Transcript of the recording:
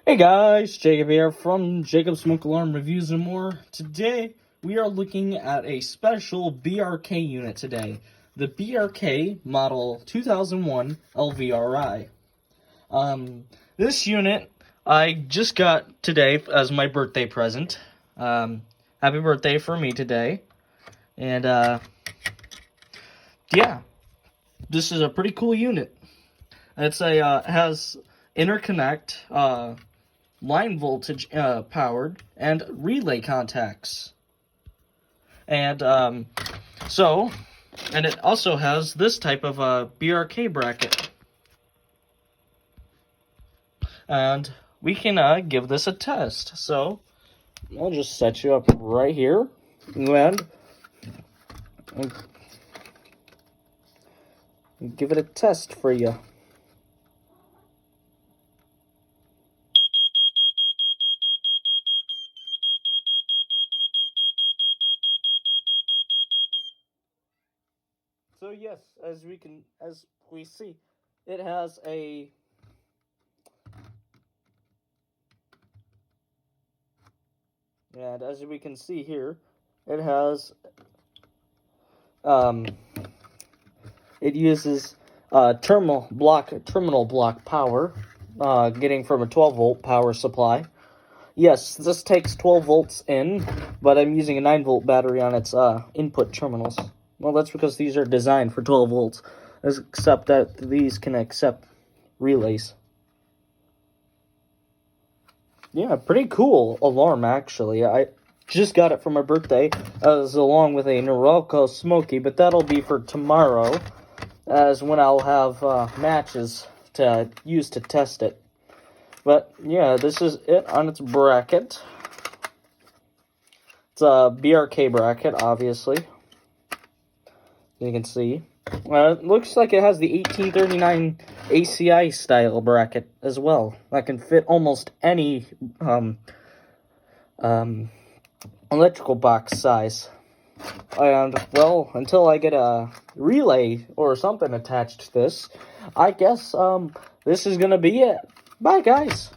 Hey guys, Jacob here from Jacob Smoke Alarm Reviews and More. Today, we are looking at a special BRK unit today. The BRK Model 2001 LVRI. This unit, I just got today as my birthday present. Happy birthday for me today. And, yeah, this is a pretty cool unit. It's has interconnect, line voltage powered, and relay contacts. And and it also has this type of BRK bracket. And we can give this a test. So I'll just set you up right here and give it a test for you. So yes, as we see, it has a and as we can see here, it has it uses terminal block power, getting from a 12-volt power supply. Yes, this takes 12 volts in, but I'm using a 9-volt battery on its input terminals. Well, that's because these are designed for 12 volts, except that these can accept relays. Yeah, pretty cool alarm, actually. I just got it for my birthday, along with a Norelco Smoky, but that'll be for tomorrow, as when I'll have matches to use to test it. But, yeah, this is it on its bracket. It's a BRK bracket, obviously. You can see. It looks like it has the 1839 ACI style bracket as well. That can fit almost any electrical box size. And, well, until I get a relay or something attached to this, I guess this is going to be it. Bye, guys.